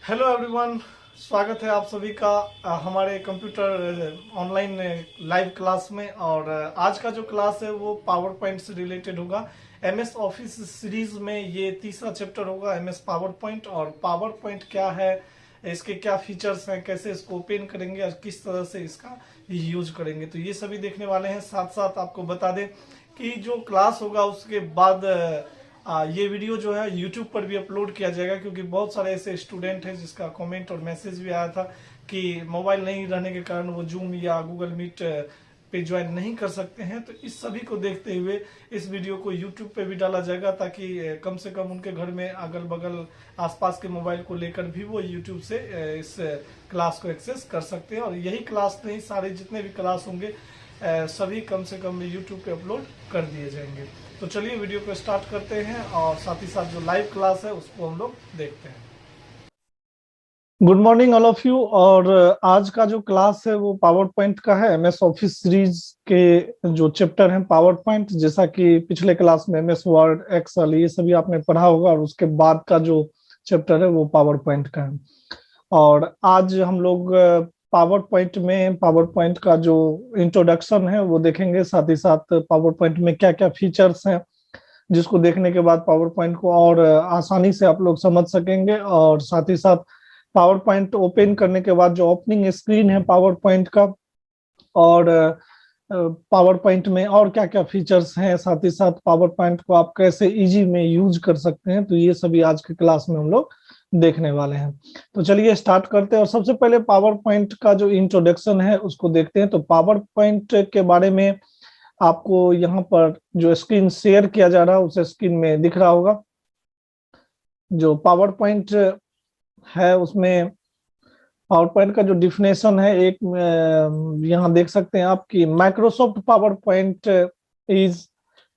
Hello everyone, स्वागत है आप सभी का हमारे कंप्यूटर ऑनलाइन लाइव क्लास में। और आज का जो क्लास है वो पावर पॉइंट से रिलेटेड होगा। एमएस ऑफिस सीरीज में ये तीसरा चैप्टर होगा, एमएस पावर पॉइंट। और पावर पॉइंट क्या है, इसके क्या फीचर्स हैं, कैसे इसको ओपन करेंगे और किस तरह से इसका यूज करेंगे, तो ये सभी देखने वाले हैं। साथ साथ आपको बता दें कि जो क्लास होगा उसके बाद ये वीडियो जो है यूट्यूब पर भी अपलोड किया जाएगा, क्योंकि बहुत सारे ऐसे स्टूडेंट हैं जिसका कमेंट और मैसेज भी आया था कि मोबाइल नहीं रहने के कारण वो जूम या गूगल मीट पे ज्वाइन नहीं कर सकते हैं। तो इस सभी को देखते हुए इस वीडियो को यूट्यूब पे भी डाला जाएगा, ताकि कम से कम उनके घर में अगल बगल आसपास के मोबाइल को लेकर भी वो यूट्यूब से इस क्लास को एक्सेस कर सकते हैं। और यही क्लास नहीं, सारे जितने भी क्लास होंगे सभी कम से कम यूट्यूब पे अपलोड कर दिए जाएंगे। तो चलिए वीडियो को स्टार्ट करते हैं और साथ ही साथ जो लाइव क्लास है उसको हम लोग देखते हैं। Good morning all of you. और आज का जो क्लास है वो पावर पॉइंट का है, एमएस ऑफिस सीरीज के जो चैप्टर हैं पावर पॉइंट। जैसा कि पिछले क्लास में एमएस वर्ड, एक्सेल ये सभी आपने पढ़ा होगा, और उसके बाद का जो चैप्टर है वो पावर पॉइंट का है। और आज हम लोग पावर पॉइंट में पावर पॉइंट का जो इंट्रोडक्शन है वो देखेंगे, साथ ही साथ पावर पॉइंट में क्या क्या फीचर्स हैं जिसको देखने के बाद पावर पॉइंट को और आसानी से आप लोग समझ सकेंगे। और साथ ही साथ पावर पॉइंट ओपन करने के बाद जो ओपनिंग स्क्रीन है पावर पॉइंट का, और पावर पॉइंट में और क्या क्या फीचर्स हैं, साथ ही साथ पावर पॉइंट को आप कैसे इजी में यूज कर सकते हैं, तो ये सभी आज के क्लास में हम लोग देखने वाले हैं। तो चलिए स्टार्ट करते हैं। और सबसे पहले पावर पॉइंट का जो इंट्रोडक्शन है उसको देखते हैं। तो पावर पॉइंट के बारे में आपको यहाँ पर जो स्क्रीन शेयर किया जा रहा है उस स्क्रीन में दिख रहा होगा। जो पावर पॉइंट है उसमें पावर पॉइंट का जो डिफिनेशन है, एक यहाँ देख सकते हैं आप कि Microsoft power point is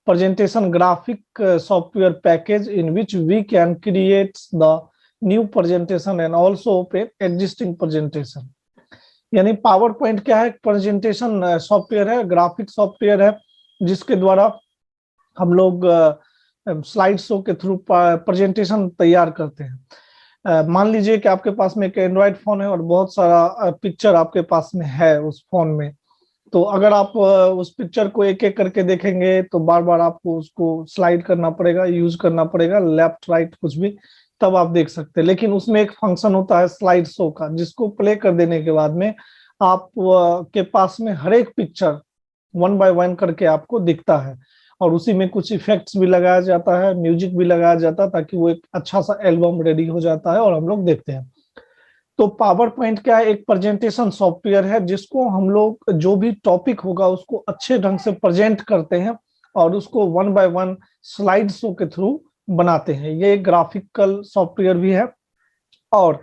presentation graphic software package in which we can create the new presentation and also open existing presentation। यानी पावर पॉइंट क्या है, प्रेजेंटेशन सॉफ्टवेयर है, ग्राफिक सॉफ्टवेयर है, जिसके द्वारा हम लोग स्लाइड शो के थ्रू प्रेजेंटेशन तैयार करते हैं। मान लीजिए कि आपके पास में एक एंड्रॉयड फोन है और बहुत सारा पिक्चर आपके पास में है उस फोन में। तो अगर आप उस पिक्चर को एक एक करके देखेंगे तो बार बार आपको उसको स्लाइड करना पड़ेगा, यूज करना पड़ेगा, लेफ्ट राइट कुछ भी, तब आप देख सकते हैं। लेकिन उसमें एक फंक्शन होता है स्लाइड शो का, जिसको प्ले कर देने के बाद में आप के पास में हर एक पिक्चर वन बाय वन करके आपको दिखता है, और उसी में कुछ इफेक्ट्स भी लगाया जाता है, म्यूजिक भी लगाया जाता है, ताकि वो एक अच्छा सा एल्बम रेडी हो जाता है और हम लोग देखते हैं। तो पावर पॉइंट क्या है, एक प्रेजेंटेशन सॉफ्टवेयर है जिसको हम लोग जो भी टॉपिक होगा उसको अच्छे ढंग से प्रेजेंट करते हैं और उसको one by one slide show के थ्रू बनाते हैं। ये एक ग्राफिकल सॉफ्टवेयर भी है। और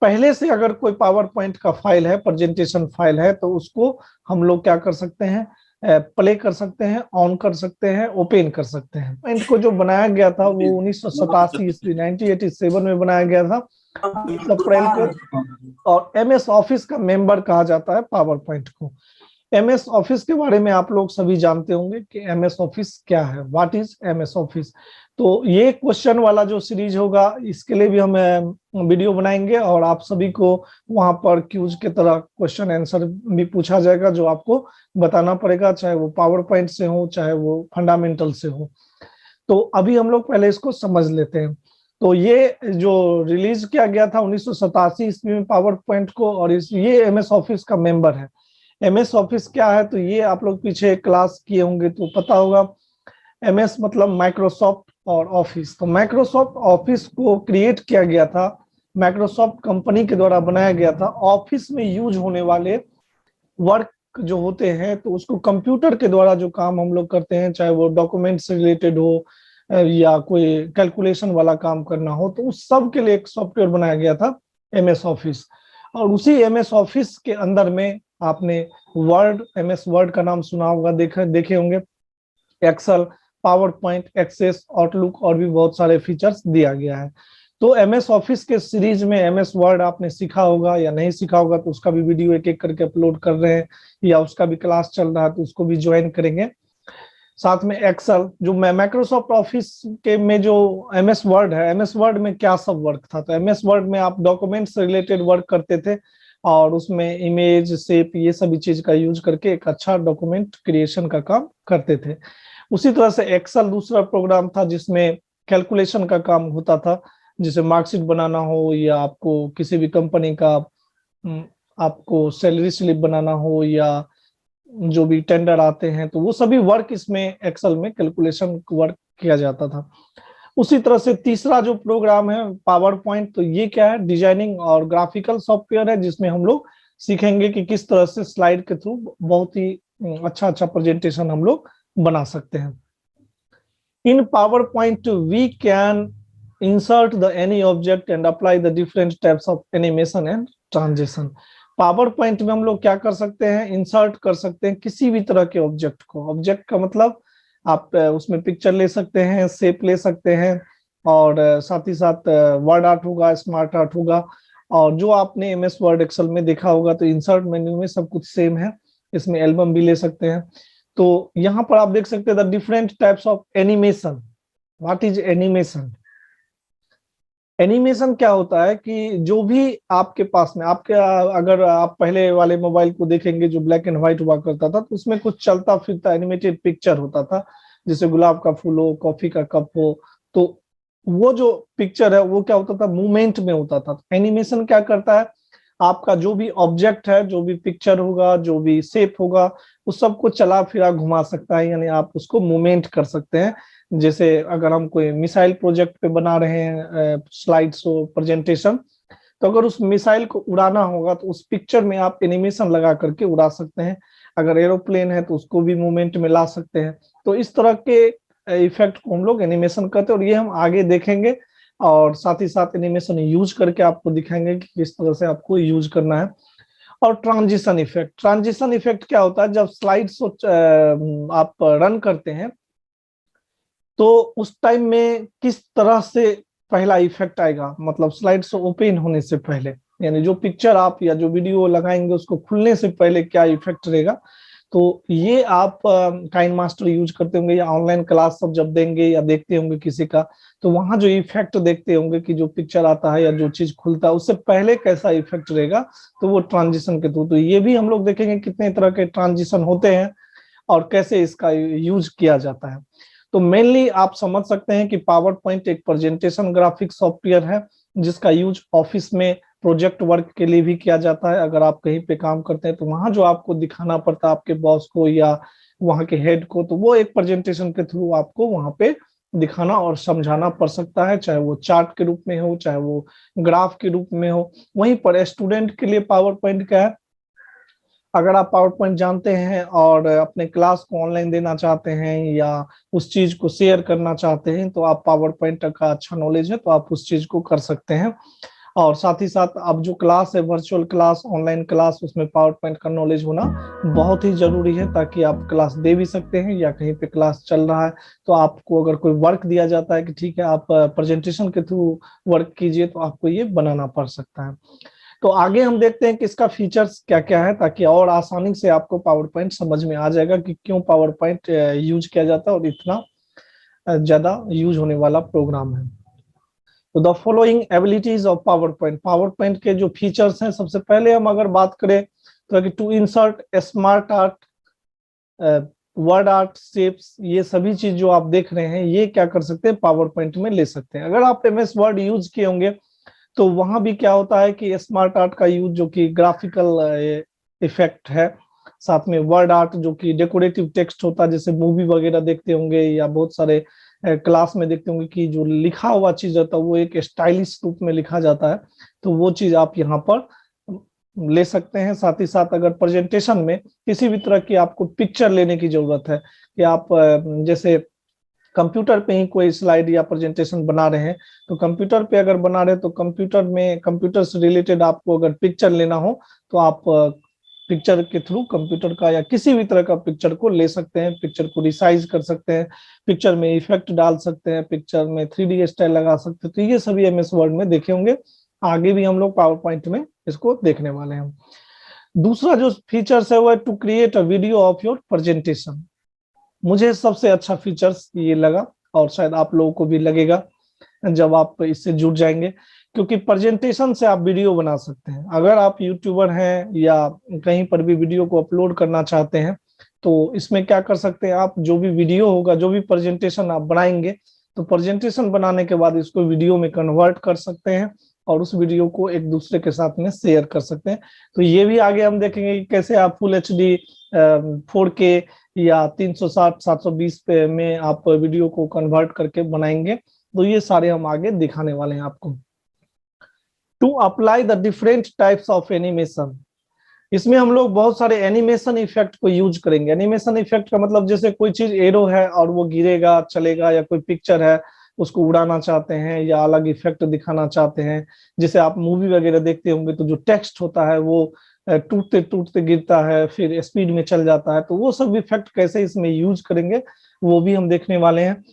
पहले से अगर कोई पावर पॉइंट का फाइल है, प्रेजेंटेशन फाइल है, तो उसको हम लोग क्या कर सकते हैं, प्ले कर सकते हैं, ऑन कर सकते हैं, ओपन कर सकते हैं। पॉइंट को जो बनाया गया था वो 1987 ईस्वी 1987 में बनाया गया था, 20 अप्रैल को। और एमएस ऑफिस का मेंबर कहा जाता है पावर पॉइंट को। एमएस ऑफिस के बारे में आप लोग सभी जानते होंगे कि एमएस ऑफिस क्या है, व्हाट इज एमएस ऑफिस। तो ये क्वेश्चन वाला जो सीरीज होगा इसके लिए भी हम वीडियो बनाएंगे, और आप सभी को वहां पर क्यूज के तरह क्वेश्चन आंसर भी पूछा जाएगा, जो आपको बताना पड़ेगा, चाहे वो पावर पॉइंट से हो चाहे वो फंडामेंटल से हो। तो अभी हम लोग पहले इसको समझ लेते हैं। तो ये जो रिलीज किया गया था 1987 ईस्वी में पावर पॉइंट को, और ये एमएस ऑफिस का मेंबर है। एमएस ऑफिस क्या है, तो ये आप लोग पीछे क्लास किए होंगे तो पता होगा। एमएस मतलब माइक्रोसॉफ्ट, और ऑफिस, तो माइक्रोसॉफ्ट ऑफिस को क्रिएट किया गया था, माइक्रोसॉफ्ट कंपनी के द्वारा बनाया गया था। ऑफिस में यूज होने वाले वर्क जो होते हैं, तो उसको कंप्यूटर के द्वारा जो काम हम लोग करते हैं, चाहे वो डॉक्यूमेंट से रिलेटेड हो या कोई कैलकुलेशन वाला काम करना हो, तो उस सब के लिए एक सॉफ्टवेयर बनाया गया था एमएस ऑफिस। और उसी एमएस ऑफिस के अंदर में आपने वर्ड, एमएस वर्ड का नाम सुना होगा, देखे होंगे, Excel, PowerPoint, Access, Outlook और भी बहुत सारे फीचर्स दिया गया है। तो एमएस ऑफिस के सीरीज में एमएस वर्ड आपने सीखा होगा या नहीं सीखा होगा, तो उसका भी वीडियो एक एक करके अपलोड कर रहे हैं, या उसका भी क्लास चल रहा है तो उसको भी ज्वाइन करेंगे। साथ में एक्सेल, जो माइक्रोसॉफ्ट ऑफिस के में जो एमएस वर्ड है, एमएस वर्ड में क्या सब वर्क था, तो एमएस वर्ड में आप डॉक्यूमेंट से रिलेटेड वर्क करते थे और उसमें इमेज शेप ये सभी चीज का यूज करके एक अच्छा डॉक्यूमेंट क्रिएशन का काम करते थे। उसी तरह से एक्सेल दूसरा प्रोग्राम था जिसमें कैलकुलेशन का काम होता था, जैसे मार्कशीट बनाना हो या आपको किसी भी कंपनी का आपको सैलरी स्लिप बनाना हो या जो भी टेंडर आते हैं, तो वो सभी वर्क इसमें एक्सेल में कैलकुलेशन वर्क किया जाता था। उसी तरह से तीसरा जो प्रोग्राम है पावर पॉइंट, तो ये क्या है, डिजाइनिंग और ग्राफिकल सॉफ्टवेयर है, जिसमें हम लोग सीखेंगे कि किस तरह से स्लाइड के थ्रू बहुत ही अच्छा अच्छा प्रेजेंटेशन हम लोग बना सकते हैं। In PowerPoint we can insert the any object and apply the different types of animation and transition। Power point में हम लोग क्या कर सकते हैं, इंसर्ट कर सकते हैं किसी भी तरह के ऑब्जेक्ट को। ऑब्जेक्ट का मतलब आप उसमें पिक्चर ले सकते हैं, शेप ले सकते हैं, और साथ ही साथ वर्ड आर्ट होगा, स्मार्ट आर्ट होगा, और जो आपने एमएस वर्ड एक्सेल में देखा होगा तो इंसर्ट मेन्यू में सब कुछ सेम है। इसमें एल्बम भी ले सकते हैं। तो यहाँ पर आप देख सकते हैं the different types of animation. What is animation? Animation क्या होता है कि जो भी आपके पास में आपके अगर आप पहले वाले मोबाइल को देखेंगे जो ब्लैक एंड व्हाइट हुआ करता था, तो उसमें कुछ चलता फिरता एनिमेटेड पिक्चर होता था, जैसे गुलाब का फूल हो, कॉफी का कप हो, तो वो जो पिक्चर है वो क्या होता था, मूवमेंट में होता था। एनिमेशन क्या करता है, आपका जो भी ऑब्जेक्ट है, जो भी पिक्चर होगा, जो भी शेप होगा, उस सबको चला फिरा घुमा सकता है, यानी आप उसको मूवमेंट कर सकते हैं। जैसे अगर हम कोई मिसाइल प्रोजेक्ट पे बना रहे हैं स्लाइड्स हो प्रेजेंटेशन, तो अगर उस मिसाइल को उड़ाना होगा तो उस पिक्चर में आप एनिमेशन लगा करके उड़ा सकते हैं। अगर एरोप्लेन है तो उसको भी मूवमेंट में ला सकते हैं। तो इस तरह के इफेक्ट को हम लोग एनिमेशन करते हैं, और ये हम आगे देखेंगे, और साथ ही साथ एनिमेशन यूज करके आपको दिखाएंगे कि किस तरह से आपको यूज करना है। और ट्रांजिशन इफेक्ट, ट्रांजिशन इफेक्ट क्या होता है, जब स्लाइड्स आप रन करते हैं तो उस टाइम में किस तरह से पहला इफेक्ट आएगा, मतलब स्लाइड से ओपन होने से पहले, यानी जो पिक्चर आप या जो वीडियो लगाएंगे उसको खुलने से पहले क्या इफेक्ट रहेगा। तो ये आप काइन मास्टर यूज करते होंगे या ऑनलाइन क्लास सब जब देंगे या देखते होंगे किसी का, तो वहां जो इफेक्ट देखते होंगे कि जो पिक्चर आता है या जो चीज खुलता है उससे पहले कैसा इफेक्ट रहेगा, तो वो ट्रांजिशन के थ्रू। तो ये भी हम लोग देखेंगे कितने तरह के ट्रांजिशन होते हैं और कैसे इसका यूज किया जाता है। तो मेनली आप समझ सकते हैं कि पावर पॉइंट एक प्रेजेंटेशन ग्राफिक सॉफ्टवेयर है जिसका यूज ऑफिस में प्रोजेक्ट वर्क के लिए भी किया जाता है। अगर आप कहीं पे काम करते हैं तो वहां जो आपको दिखाना पड़ता है आपके बॉस को या वहां के हेड को, तो वो एक प्रेजेंटेशन के थ्रू आपको वहां पे दिखाना और समझाना पड़ सकता है, चाहे वो चार्ट के रूप में हो, चाहे वो ग्राफ के रूप में हो। वहीं पर स्टूडेंट के लिए पावर पॉइंट क्या है, अगर आप पावर पॉइंट जानते हैं और अपने क्लास को ऑनलाइन देना चाहते हैं या उस चीज को शेयर करना चाहते हैं, तो आप पावर पॉइंट का अच्छा नॉलेज है तो आप उस चीज को कर सकते हैं। और साथ ही साथ अब जो क्लास है, वर्चुअल क्लास, ऑनलाइन क्लास, उसमें पावर पॉइंट का नॉलेज होना बहुत ही जरूरी है, ताकि आप क्लास दे भी सकते हैं या कहीं पे क्लास चल रहा है तो आपको अगर कोई वर्क दिया जाता है कि ठीक है आप प्रेजेंटेशन के थ्रू वर्क कीजिए, तो आपको ये बनाना पड़ सकता है। तो आगे हम देखते हैं कि इसका फीचर्स क्या क्या है, ताकि और आसानी से आपको पावर पॉइंट समझ में आ जाएगा कि क्यों पावर पॉइंट यूज किया जाता है और इतना ज्यादा यूज होने वाला प्रोग्राम है। तो the following abilities of power point, power point के जो फीचर्स हैं, सबसे पहले हम अगर बात करें तो to insert SmartArt, WordArt, shapes, ये सभी चीज जो आप देख रहे हैं ये क्या कर सकते हैं, पावर पॉइंट में ले सकते हैं। अगर आप एमएस वर्ड यूज किए होंगे तो वहां भी क्या होता है कि स्मार्ट आर्ट का यूज जो कि ग्राफिकल इफेक्ट है, साथ में वर्ड आर्ट जो कि डेकोरेटिव टेक्स्ट होता है, जैसे मूवी वगैरह देखते होंगे या बहुत सारे क्लास में देखते होंगे कि जो लिखा हुआ चीज रहता है वो एक स्टाइलिश रूप में लिखा जाता है, तो वो चीज आप यहाँ पर ले सकते हैं। साथ ही साथ अगर प्रेजेंटेशन में किसी भी तरह की आपको पिक्चर लेने की जरूरत है कि आप जैसे कंप्यूटर पे ही कोई स्लाइड या प्रेजेंटेशन बना रहे हैं, तो कंप्यूटर पे अगर बना रहे हैं तो कंप्यूटर में कंप्यूटर से रिलेटेड आपको अगर पिक्चर लेना हो तो आप पिक्चर के थ्रू कंप्यूटर का या किसी भी तरह का पिक्चर को ले सकते हैं, पिक्चर को रिसाइज कर सकते हैं, पिक्चर में इफेक्ट डाल सकते हैं, पिक्चर में 3D स्टाइल लगा सकते हैं। तो ये सभी एमएस वर्ड में देखे होंगे, आगे भी हम लोग पावर पॉइंट में इसको देखने वाले हैं। दूसरा जो फीचर्स है वो है to create a video of your presentation. मुझे सबसे अच्छा फीचर्स ये लगा, और शायद आप लोगों को भी लगेगा जब आप इससे जुड़ जाएंगे, क्योंकि प्रेजेंटेशन से आप वीडियो बना सकते हैं। अगर आप यूट्यूबर हैं या कहीं पर भी वीडियो को अपलोड करना चाहते हैं, तो इसमें क्या कर सकते हैं आप, जो भी वीडियो होगा, जो भी प्रेजेंटेशन आप बनाएंगे, तो प्रेजेंटेशन बनाने के बाद इसको वीडियो में कन्वर्ट कर सकते हैं और उस वीडियो को एक दूसरे के साथ में शेयर कर सकते हैं। तो ये भी आगे हम देखेंगे कि कैसे आप फुल HD 4K या 360 720 पे में आप वीडियो को कन्वर्ट करके बनाएंगे। तो ये सारे हम आगे दिखाने वाले हैं आपको। To apply the different types of animation, इसमें हम लोग बहुत सारे एनिमेशन इफेक्ट को यूज करेंगे। एनिमेशन इफेक्ट का मतलब जैसे कोई चीज एरो है और वो गिरेगा चलेगा, या कोई पिक्चर है उसको उड़ाना चाहते हैं या अलग इफेक्ट दिखाना चाहते हैं। जैसे आप मूवी वगैरह देखते होंगे तो जो टेक्स्ट होता है वो टूटते टूटते गिरता है, फिर स्पीड में चल जाता है। तो वो सब इफेक्ट कैसे इसमें यूज करेंगे वो भी हम देखने वाले हैं।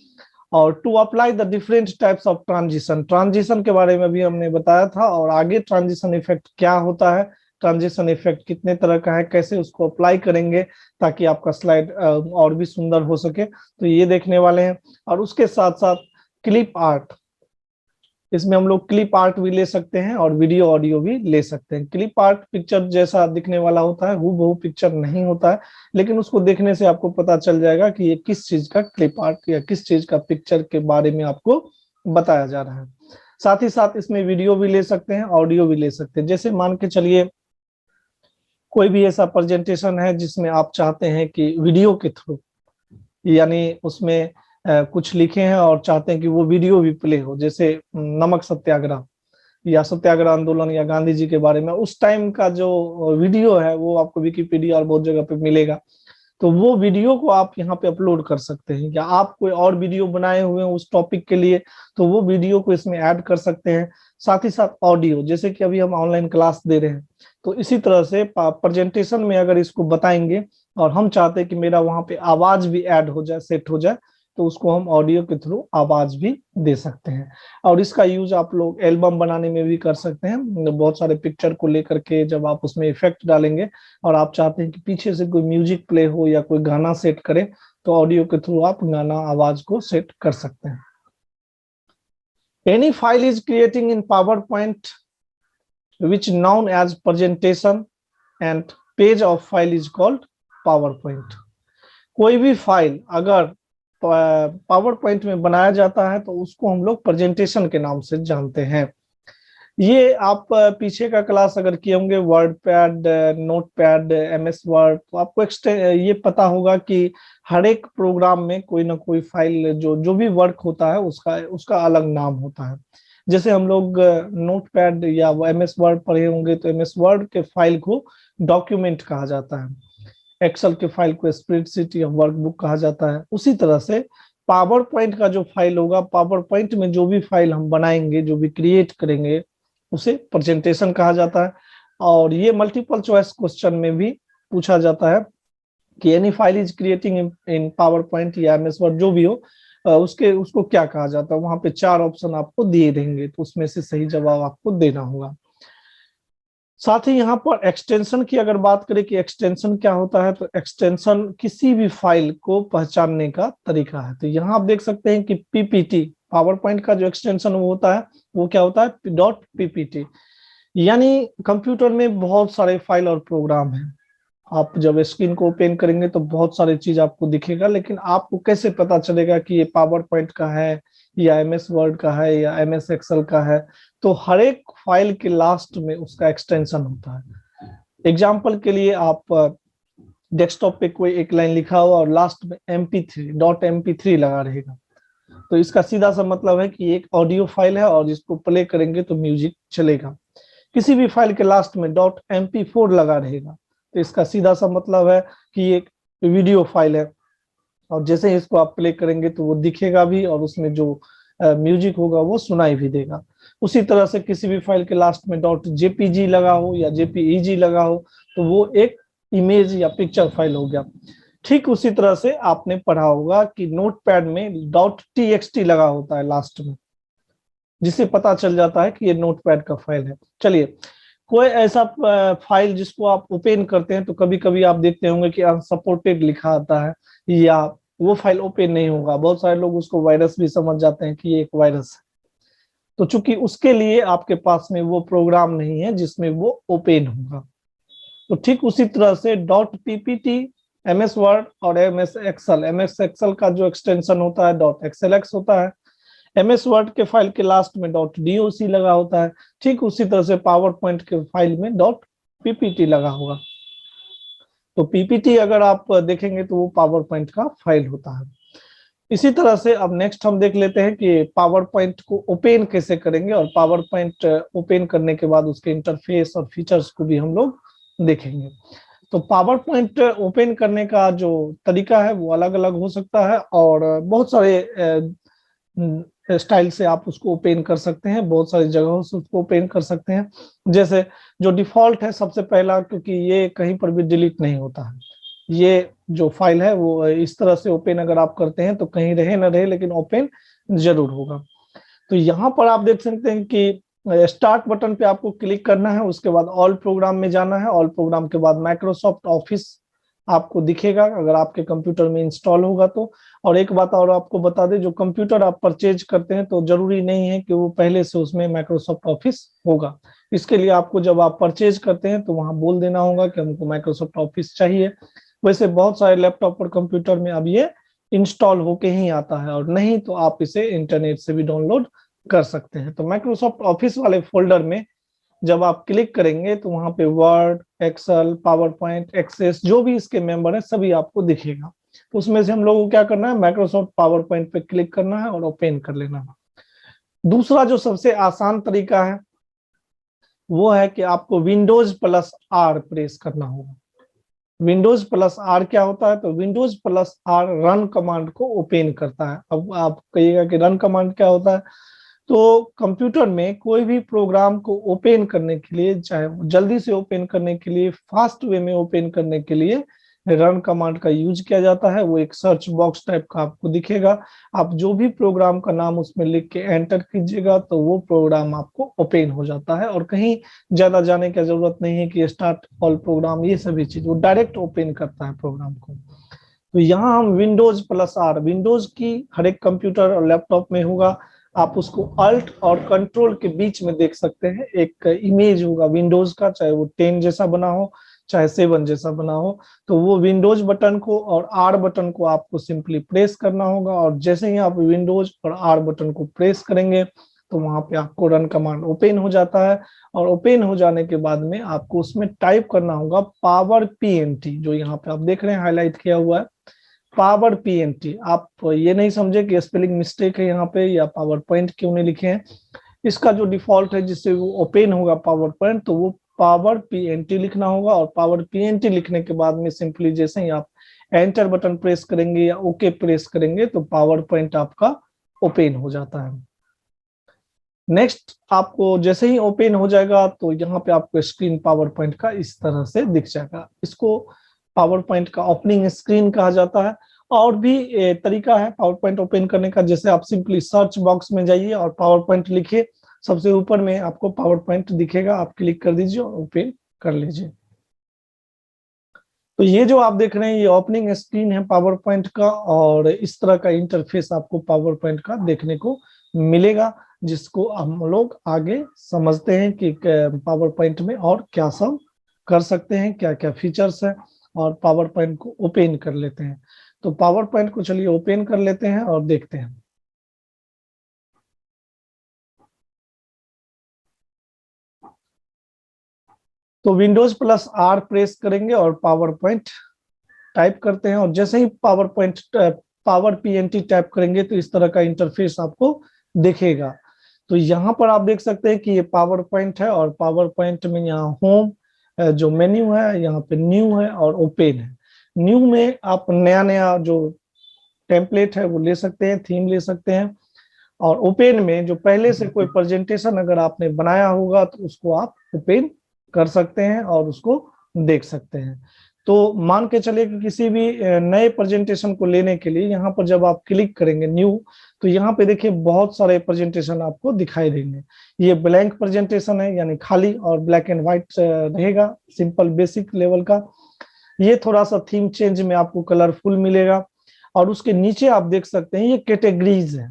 और to apply the different types of transition, transition के बारे में भी हमने बताया था, और आगे ट्रांजिशन इफेक्ट क्या होता है, ट्रांजिशन इफेक्ट कितने तरह का है, कैसे उसको अप्लाई करेंगे ताकि आपका स्लाइड और भी सुंदर हो सके, तो ये देखने वाले हैं। और उसके साथ साथ क्लिप आर्ट, इसमें हम लोग क्लिप आर्ट भी ले सकते हैं और वीडियो ऑडियो भी ले सकते हैं। क्लिप आर्ट पिक्चर जैसा दिखने वाला होता है, हूबहू पिक्चर नहीं होता है, लेकिन उसको देखने से आपको पता चल जाएगा कि ये किस चीज का क्लिप आर्ट या किस चीज का पिक्चर के बारे में आपको बताया जा रहा है। साथ ही साथ इसमें वीडियो भी ले सकते हैं, ऑडियो भी ले सकते हैं। जैसे मान के चलिए कोई भी ऐसा प्रेजेंटेशन है जिसमें आप चाहते हैं कि वीडियो के थ्रू, यानी उसमें कुछ लिखे हैं और चाहते हैं कि वो वीडियो भी प्ले हो, जैसे नमक सत्याग्रह या सत्याग्रह आंदोलन या गांधी जी के बारे में, उस टाइम का जो वीडियो है वो आपको विकिपीडिया और बहुत जगह पे मिलेगा। तो वो वीडियो को आप यहाँ पे अपलोड कर सकते हैं, या आप कोई और वीडियो बनाए हुए हैं उस टॉपिक के लिए तो वो वीडियो को इसमें ऐड कर सकते हैं। साथ ही साथ ऑडियो, जैसे कि अभी हम ऑनलाइन क्लास दे रहे हैं, तो इसी तरह से प्रेजेंटेशन में अगर इसको बताएंगे और हम चाहते हैं कि मेरा वहां पे आवाज भी ऐड हो जाए, सेट हो जाए, तो उसको हम ऑडियो के थ्रू आवाज भी दे सकते हैं। और इसका यूज आप लोग एल्बम बनाने में भी कर सकते हैं। बहुत सारे पिक्चर को लेकर के जब आप उसमें इफेक्ट डालेंगे और आप चाहते हैं कि पीछे से कोई म्यूजिक प्ले हो या कोई गाना सेट करे, तो ऑडियो के थ्रू आप गाना आवाज को सेट कर सकते हैं। Any file is creating in PowerPoint which known as presentation and page of file is called PowerPoint. कोई भी फाइल अगर पावर पॉइंट में बनाया जाता है तो उसको हम लोग प्रेजेंटेशन के नाम से जानते हैं। ये आप पीछे का क्लास अगर किए होंगे word pad, note pad, MS word, तो आपको ये पता होगा कि हर एक प्रोग्राम में कोई ना कोई फाइल जो भी वर्क होता है उसका अलग नाम होता है। जैसे हम लोग नोट पैड या MS वर्ड पढ़े होंगे तो MS वर्ड के फाइल को डॉक्यूमेंट कहा जाता है, एक्सेल के फाइल को स्प्रेडशीट या वर्कबुक कहा जाता है। उसी तरह से पावर पॉइंट का जो फाइल होगा, पावर पॉइंट में जो भी फाइल हम बनाएंगे, जो भी क्रिएट करेंगे, उसे प्रेजेंटेशन कहा जाता है। और ये मल्टीपल चॉइस क्वेश्चन में भी पूछा जाता है कि any file is creating in power point या MS वर्ड जो भी हो, उसको क्या कहा जाता है। वहां पे 4 ऑप्शन आपको दिए देंगे, तो उसमें से सही जवाब आपको देना होगा। साथ ही यहाँ पर एक्सटेंशन की अगर बात करें कि एक्सटेंशन क्या होता है, तो एक्सटेंशन किसी भी फाइल को पहचानने का तरीका है। तो यहाँ आप देख सकते हैं कि PPT, पावर पॉइंट का जो एक्सटेंशन वो होता है वो क्या होता है, .ppt। यानी कंप्यूटर में बहुत सारे फाइल और प्रोग्राम हैं। आप जब स्क्रीन को ओपन करेंगे तो बहुत सारी चीज आपको दिखेगा, लेकिन आपको कैसे पता चलेगा कि ये पावर पॉइंट का है या MS वर्ड का है या MS एक्सेल का है। तो हर एक फाइल के लास्ट में उसका एक्सटेंशन होता है। एग्जाम्पल के लिए आप डेस्कटॉप पे कोई एक लाइन लिखा हुआ और लास्ट में MP3 लगा रहेगा, तो इसका सीधा सा मतलब है कि एक ऑडियो फाइल है और इसको प्ले करेंगे तो म्यूजिक चलेगा। किसी भी फाइल के लास्ट में .MP4 लगा रहेगा, तो इसका सीधा सा मतलब है कि एक वीडियो फाइल है, और जैसे ही इसको आप प्ले करेंगे तो वो दिखेगा भी और उसमें जो म्यूजिक होगा वो सुनाई भी देगा। उसी तरह से किसी भी फाइल के लास्ट में .jpg लगा हो या JPEG लगा हो तो वो एक इमेज या पिक्चर फाइल हो गया। ठीक उसी तरह से आपने पढ़ा होगा कि नोटपैड में .txt लगा होता है लास्ट में, जिससे पता चल जाता है कि ये नोटपैड का फाइल है। चलिए, कोई ऐसा फाइल जिसको आप ओपन करते हैं तो कभी कभी आप देखते होंगे कि अनसपोर्टेड लिखा आता है या वो फाइल ओपन नहीं होगा। बहुत सारे लोग उसको वायरस भी समझ जाते हैं कि ये एक वायरस है। तो चूंकि उसके लिए आपके पास में वो प्रोग्राम नहीं है जिसमें वो ओपन होगा। तो ठीक उसी तरह से डॉट पीपीटी, एमएस वर्ड और एमएस एक्सेल का जो एक्सटेंशन होता है डॉट एक्सएलएक्स होता है। एमएस वर्ड के फाइल के लास्ट में डॉट डीओसी लगा होता है। ठीक उसी तरह से पावर पॉइंट के फाइल में डॉट पीपीटी लगा होगा। तो पीपीटी अगर आप देखेंगे तो वो पावर पॉइंट का फाइल होता है। इसी तरह से अब नेक्स्ट हम देख लेते हैं कि पावर पॉइंट को ओपन कैसे करेंगे, और पावर पॉइंट ओपन करने के बाद उसके इंटरफेस और फीचर्स को भी हम लोग देखेंगे। तो पावर पॉइंट ओपन करने का जो तरीका है वो अलग अलग हो सकता है, और बहुत सारे स्टाइल से आप उसको ओपन कर सकते हैं, बहुत सारी जगहों से उसको ओपन कर सकते हैं। जैसे जो डिफॉल्ट है सबसे पहला, क्योंकि ये कहीं पर भी डिलीट नहीं होता है, ये जो फाइल है वो इस तरह से ओपन अगर आप करते हैं तो कहीं रहे ना रहे लेकिन ओपन जरूर होगा। तो यहाँ पर आप देख सकते हैं कि स्टार्ट बटन पे आपको क्लिक करना है, उसके बाद ऑल प्रोग्राम में जाना है। ऑल प्रोग्राम के बाद माइक्रोसॉफ्ट ऑफिस आपको दिखेगा अगर आपके कंप्यूटर में इंस्टॉल होगा तो। और एक बात और आपको बता दें, जो कंप्यूटर आप परचेज करते हैं तो जरूरी नहीं है कि वो पहले से उसमें माइक्रोसॉफ्ट ऑफिस होगा। इसके लिए आपको जब आप परचेज करते हैं तो वहां बोल देना होगा कि हमको माइक्रोसॉफ्ट ऑफिस चाहिए। वैसे बहुत सारे लैपटॉप और कंप्यूटर में अब ये इंस्टॉल होके ही आता है, और नहीं तो आप इसे इंटरनेट से भी डाउनलोड कर सकते हैं। तो माइक्रोसॉफ्ट ऑफिस वाले फोल्डर में जब आप क्लिक करेंगे तो वहां पे Word, Excel, PowerPoint, Access जो भी इसके मेंबर है सभी आपको दिखेगा। तो उसमें से हम लोगों को क्या करना है, माइक्रोसॉफ्ट पावर पॉइंट पे क्लिक करना है और ओपन कर लेना है। दूसरा जो सबसे आसान तरीका है वो है कि आपको विंडोज प्लस आर प्रेस करना होगा। विंडोज प्लस आर क्या होता है, तो Windows plus R run command को ओपन करता है। अब आप कहिएगा कि रन कमांड क्या होता है, तो कंप्यूटर में कोई भी प्रोग्राम को ओपन करने के लिए, चाहे जल्दी से ओपन करने के लिए, फास्ट वे में ओपन करने के लिए रन कमांड का यूज किया जाता है। वो एक सर्च बॉक्स टाइप का आपको दिखेगा, आप जो भी प्रोग्राम का नाम उसमें लिख के एंटर कीजिएगा तो वो प्रोग्राम आपको ओपन हो जाता है, और कहीं ज्यादा जाने की जरूरत नहीं है कि स्टार्ट ऑल प्रोग्राम ये सभी चीज, वो डायरेक्ट ओपन करता है प्रोग्राम को। तो यहाँ हम विंडोज प्लस आर, विंडोज की हर एक कंप्यूटर और लैपटॉप में होगा। आप उसको अल्ट और कंट्रोल के बीच में देख सकते हैं, एक इमेज होगा विंडोज का, चाहे वो 10 जैसा बना हो चाहे 7 जैसा बना हो। तो वो विंडोज बटन को और आर बटन को आपको सिंपली प्रेस करना होगा, और जैसे ही आप विंडोज और आर बटन को प्रेस करेंगे तो वहां पे आपको रन कमांड ओपन हो जाता है। और ओपन हो जाने के बाद में आपको उसमें टाइप करना होगा पावर पीएनटी, जो यहाँ पे आप देख रहे हैं हाईलाइट किया हुआ है, पावर पीएनटी। आप ये नहीं समझे कि स्पेलिंग मिस्टेक है यहाँ पे या पावर पॉइंट क्यों नहीं लिखे हैं। इसका जो डिफॉल्ट है जिससे वो ओपन होगा पावर पॉइंट, तो वो पावर पीएनटी लिखना होगा। और पावर पीएनटी लिखने के बाद में सिंपली जैसे ही आप एंटर बटन प्रेस करेंगे या ओके प्रेस करेंगे तो पावर पॉइंट आपका ओपन हो जाता है। नेक्स्ट आपको जैसे ही ओपन हो जाएगा तो यहाँ पे आपको स्क्रीन पावर पॉइंट का इस तरह से दिख जाएगा। इसको पावर पॉइंट का ओपनिंग स्क्रीन कहा जाता है। और भी तरीका है पावर पॉइंट ओपन करने का, जैसे आप सिंपली सर्च बॉक्स में जाइए और पावर पॉइंट लिखिए, सबसे ऊपर में आपको पावर पॉइंट दिखेगा, आप क्लिक कर दीजिए और ओपन कर लीजिए। तो ये जो आप देख रहे हैं ये ओपनिंग स्क्रीन है पावर पॉइंट का, और इस तरह का इंटरफेस आपको पावर पॉइंट का देखने को मिलेगा, जिसको हम लोग आगे समझते हैं कि पावर पॉइंट में और क्या सब कर सकते हैं, क्या क्या फीचर्स है, और पावर पॉइंट को ओपन कर लेते हैं। तो पावर पॉइंट को चलिए ओपन कर लेते हैं और देखते हैं। तो विंडोज प्लस आर प्रेस करेंगे और पावर पॉइंट टाइप करते हैं, और जैसे ही PowerPoint power PNT type करेंगे तो इस तरह का इंटरफेस आपको दिखेगा। तो यहाँ पर आप देख सकते हैं कि ये पावर पॉइंट है, और पावर पॉइंट में यहाँ होम जो मेन्यू है, यहाँ पे न्यू है और ओपन है। न्यू में आप नया नया जो टेम्पलेट है वो ले सकते हैं, थीम ले सकते हैं। और ओपन में जो पहले से कोई प्रेजेंटेशन अगर आपने बनाया होगा तो उसको आप ओपन कर सकते हैं और उसको देख सकते हैं। तो मान के चलिए कि किसी भी नए प्रेजेंटेशन को लेने के लिए यहाँ पर जब आप क्लिक करेंगे न्यू, तो यहाँ पे देखिए बहुत सारे प्रेजेंटेशन आपको दिखाई देंगे। ये ब्लैंक प्रेजेंटेशन है, यानी खाली और ब्लैक एंड व्हाइट रहेगा, सिंपल बेसिक लेवल का। ये थोड़ा सा थीम चेंज में आपको कलरफुल मिलेगा। और उसके नीचे आप देख सकते हैं ये कैटेगरीज है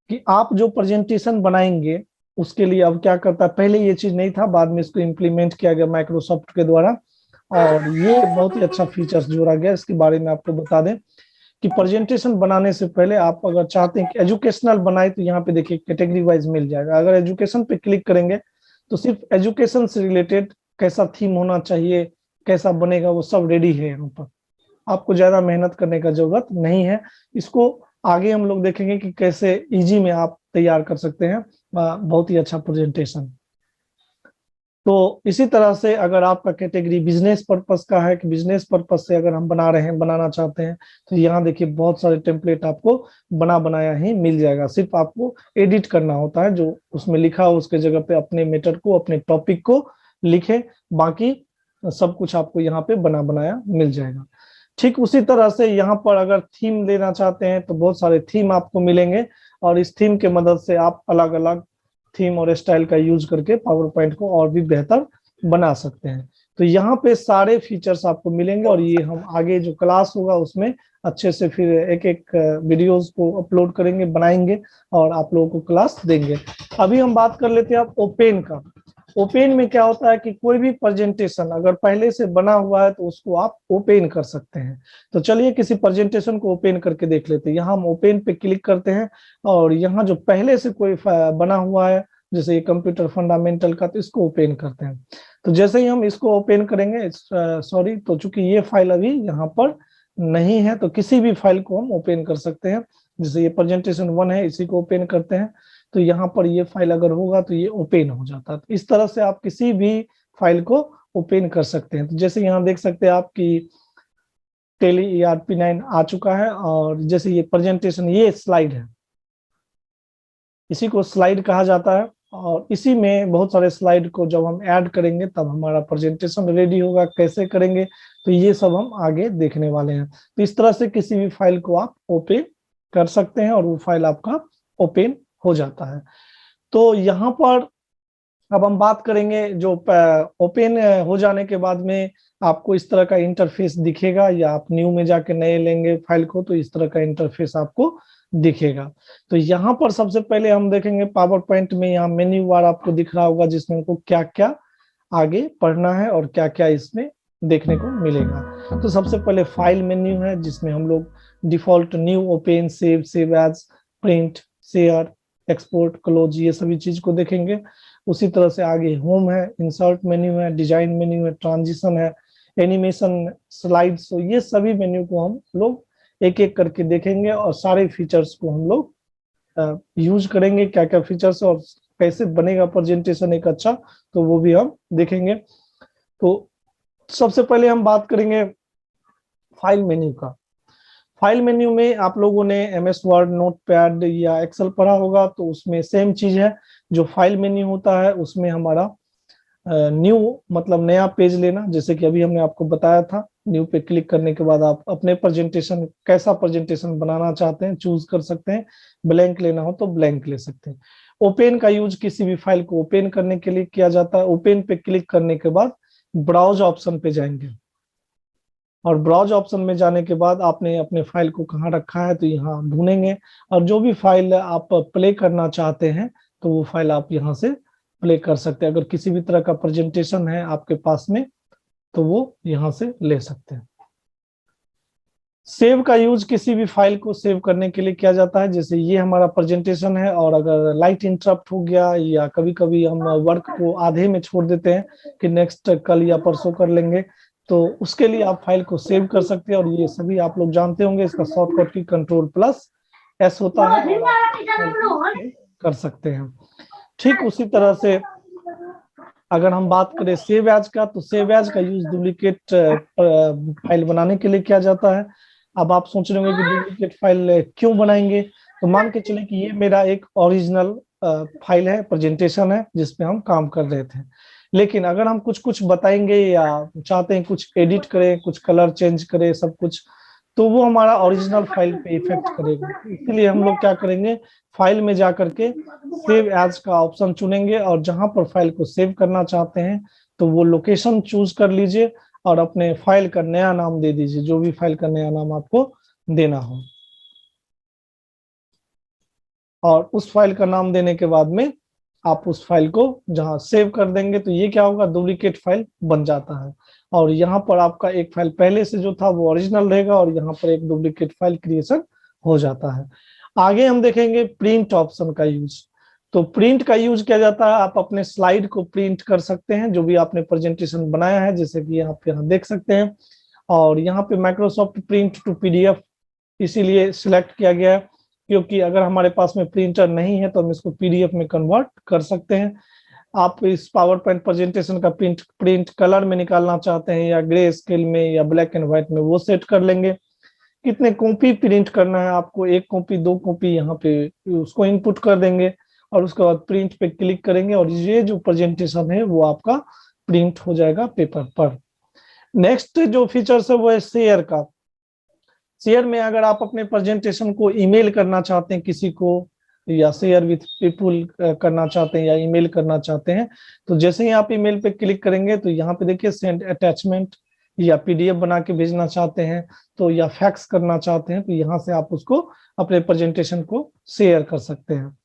कि आप जो प्रेजेंटेशन बनाएंगे उसके लिए अब क्या करता है, पहले ये चीज नहीं था, बाद में इसको इम्प्लीमेंट किया गया माइक्रोसॉफ्ट के द्वारा, और ये बहुत ही अच्छा फीचर्स जोड़ा गया। इसके बारे में आपको बता दें कि प्रेजेंटेशन बनाने से पहले आप अगर चाहते हैं कि एजुकेशनल बनाए तो यहाँ पे देखिए कैटेगरी वाइज मिल जाएगा। अगर एजुकेशन पे क्लिक करेंगे तो सिर्फ एजुकेशन से रिलेटेड कैसा थीम होना चाहिए, कैसा बनेगा, वो सब रेडी है यहाँ पर। आपको ज्यादा मेहनत करने का जरूरत नहीं है। इसको आगे हम लोग देखेंगे कि कैसे इजी में आप तैयार कर सकते हैं बहुत ही अच्छा प्रेजेंटेशन। तो इसी तरह से अगर आपका कैटेगरी बिजनेस पर्पस का है कि बिजनेस पर्पस से अगर हम बना रहे हैं, बनाना चाहते हैं, तो यहाँ देखिए बहुत सारे टेम्पलेट आपको बना बनाया ही मिल जाएगा। सिर्फ आपको एडिट करना होता है, जो उसमें लिखा हो उसके जगह पे अपने मैटर को, अपने टॉपिक को लिखे, बाकी सब कुछ आपको यहाँ पे बना बनाया मिल जाएगा। ठीक उसी तरह से यहाँ पर अगर थीम लेना चाहते हैं तो बहुत सारे थीम आपको मिलेंगे, और इस थीम के मदद से आप अलग अलग थीम और स्टाइल का यूज करके पावर पॉइंट को और भी बेहतर बना सकते हैं। तो यहाँ पे सारे फीचर्स आपको मिलेंगे, और ये हम आगे जो क्लास होगा उसमें अच्छे से फिर एक एक वीडियोस को अपलोड करेंगे, बनाएंगे और आप लोगों को क्लास देंगे। अभी हम बात कर लेते हैं आप ओपेन का। ओपेन में क्या होता है कि कोई भी प्रेजेंटेशन अगर पहले से बना हुआ है तो उसको आप ओपन कर सकते हैं। तो चलिए किसी प्रेजेंटेशन को ओपन करके देख लेते हैं। यहाँ हम ओपन पे क्लिक करते हैं, और यहाँ जो पहले से कोई बना हुआ है जैसे ये कंप्यूटर फंडामेंटल का, तो इसको ओपन करते हैं। तो जैसे ही हम इसको ओपन करेंगे, सॉरी, तो चूंकि ये फाइल अभी यहाँ पर नहीं है, तो किसी भी फाइल को हम ओपन कर सकते हैं। जैसे ये प्रेजेंटेशन 1 है, इसी को ओपन करते हैं, तो यहाँ पर ये फाइल अगर होगा तो ये ओपन हो जाता है। तो इस तरह से आप किसी भी फाइल को ओपन कर सकते हैं। तो जैसे यहाँ देख सकते हैं आपकी टेली ERP9 आ चुका है, और जैसे ये प्रेजेंटेशन, ये स्लाइड है, इसी को स्लाइड कहा जाता है, और इसी में बहुत सारे स्लाइड को जब हम ऐड करेंगे तब हमारा प्रेजेंटेशन रेडी होगा। कैसे करेंगे तो ये सब हम आगे देखने वाले हैं। तो इस तरह से किसी भी फाइल को आप ओपन कर सकते हैं और वो फाइल आपका ओपन हो जाता है। तो यहाँ पर अब हम बात करेंगे जो ओपन हो जाने के बाद में आपको इस तरह का इंटरफेस दिखेगा, या आप न्यू में जाके नए लेंगे फाइल को तो इस तरह का इंटरफेस आपको दिखेगा। तो यहाँ पर सबसे पहले हम देखेंगे पावर पॉइंट में, यहाँ मेन्यू बार आपको दिख रहा होगा जिसमें हमको क्या क्या आगे पढ़ना है और क्या क्या इसमें देखने को मिलेगा। तो सबसे पहले फाइल मेन्यू है जिसमें हम लोग default new, open, save, save as, print, share, export, close, ये सभी चीज को देखेंगे। उसी तरह से आगे होम है, इंसर्ट मेन्यू है, डिजाइन मेन्यू है, ट्रांजिशन है, एनिमेशन, स्लाइड्स, तो ये सभी मेन्यू को हम लोग एक एक करके देखेंगे, और सारे फीचर्स को हम लोग यूज करेंगे, क्या क्या फीचर्स और कैसे बनेगा प्रेजेंटेशन एक अच्छा, तो वो भी हम देखेंगे। तो सबसे पहले हम बात करेंगे फाइल मेन्यू का। फाइल मेन्यू में आप लोगों ने MS वर्ड, नोटपैड या एक्सेल पढ़ा होगा, तो उसमें सेम चीज है। जो फाइल मेन्यू होता है उसमें हमारा न्यू मतलब नया पेज लेना, जैसे कि अभी हमने आपको बताया था, न्यू पे क्लिक करने के बाद आप अपने प्रेजेंटेशन, कैसा प्रेजेंटेशन बनाना चाहते हैं चूज कर सकते हैं। ब्लैंक लेना हो तो ब्लैंक ले सकते हैं। ओपन का यूज किसी भी फाइल को ओपन करने के लिए किया जाता है। ओपन पे क्लिक करने के बाद ब्राउज ऑप्शन पे जाएंगे, और ब्राउज ऑप्शन में जाने के बाद आपने अपने फाइल को कहाँ रखा है तो यहाँ ढूंढेंगे, और जो भी फाइल आप प्ले करना चाहते हैं तो वो फाइल आप यहाँ से प्ले कर सकते हैं। अगर किसी भी तरह का प्रेजेंटेशन है आपके पास में तो वो यहाँ से ले सकते हैं। सेव का यूज किसी भी फाइल को सेव करने के लिए किया जाता है। जैसे ये हमारा प्रेजेंटेशन है, और अगर लाइट इंटरप्ट हो गया, या कभी कभी हम वर्क को आधे में छोड़ देते हैं कि नेक्स्ट कल या परसों कर लेंगे, तो उसके लिए आप फाइल को सेव कर सकते हैं। और ये सभी आप लोग जानते होंगे, इसका शॉर्टकट की Ctrl+S होता है, कर सकते हैं। ठीक उसी तरह से अगर हम बात करें सेव एज का, तो सेव एज का यूज डुप्लीकेट फाइल बनाने के लिए किया जाता है। अब आप सोच रहे होंगे कि डुप्लीकेट फाइल क्यों बनाएंगे, तो मान के चले कि ये मेरा एक ओरिजिनल फाइल है, प्रेजेंटेशन है जिसपे हम काम कर रहे थे, लेकिन अगर हम कुछ कुछ बताएंगे या चाहते हैं कुछ एडिट करें, कुछ कलर चेंज करें, सब कुछ, तो वो हमारा ओरिजिनल फाइल पे इफेक्ट करेगा। इसलिए हम लोग क्या करेंगे, फाइल में जाकर के सेव एज का ऑप्शन चुनेंगे, और जहां पर फाइल को सेव करना चाहते हैं तो वो लोकेशन चूज कर लीजिए, और अपने फाइल का नया नाम दे दीजिए, जो भी फाइल का नया नाम आपको देना हो, और उस फाइल का नाम देने के बाद में आप उस फाइल को जहां सेव कर देंगे तो ये क्या होगा, डुप्लीकेट फाइल बन जाता है। और यहाँ पर आपका एक फाइल पहले से जो था वो ओरिजिनल रहेगा, और यहाँ पर एक डुप्लीकेट फाइल क्रिएशन हो जाता है। आगे हम देखेंगे प्रिंट ऑप्शन का यूज। तो प्रिंट का यूज किया जाता है, आप अपने स्लाइड को प्रिंट कर सकते हैं, जो भी आपने प्रेजेंटेशन बनाया है, जैसे कि आप यहाँ देख सकते हैं। और यहाँ पे माइक्रोसॉफ्ट प्रिंट टू पीडीएफ इसीलिए सिलेक्ट किया गया है, क्योंकि अगर हमारे पास में प्रिंटर नहीं है तो हम इसको पीडीएफ में कन्वर्ट कर सकते हैं। आप इस पावर पॉइंट प्रेजेंटेशन का प्रिंट कलर में निकालना चाहते हैं या ग्रे स्केल में या ब्लैक एंड व्हाइट में, वो सेट कर लेंगे। कितने कॉपी प्रिंट करना है आपको, 1 कॉपी 2 कॉपी, यहाँ पे उसको इनपुट कर देंगे और उसके बाद प्रिंट पे क्लिक करेंगे और ये जो प्रेजेंटेशन है वो आपका प्रिंट हो जाएगा पेपर पर। नेक्स्ट जो फीचर्स है वो है शेयर का। शेयर में अगर आप अपने प्रेजेंटेशन को ईमेल करना चाहते हैं किसी को, या शेयर विथ पीपुल करना चाहते हैं या ईमेल करना चाहते हैं, तो जैसे ही आप ईमेल पे क्लिक करेंगे तो यहाँ पे देखिए सेंड अटैचमेंट, या पीडीएफ बना के भेजना चाहते हैं तो, या फैक्स करना चाहते हैं तो यहाँ से आप उसको अपने प्रेजेंटेशन को शेयर कर सकते हैं।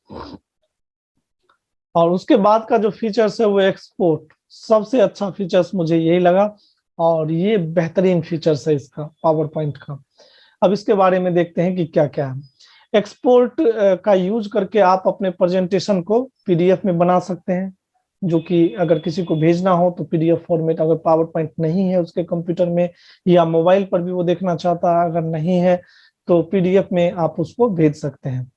और उसके बाद का जो फीचर्स है वो एक्सपोर्ट, सबसे अच्छा फीचर्स मुझे यही लगा, और ये बेहतरीन फीचर्स है इसका पावर पॉइंट का। अब इसके बारे में देखते हैं कि क्या क्या है। एक्सपोर्ट का यूज करके आप अपने प्रेजेंटेशन को पीडीएफ में बना सकते हैं, जो कि अगर किसी को भेजना हो तो पीडीएफ फॉर्मेट, अगर पावर पॉइंट नहीं है उसके कंप्यूटर में या मोबाइल पर भी वो देखना चाहता है, अगर नहीं है तो पीडीएफ में आप उसको भेज सकते हैं।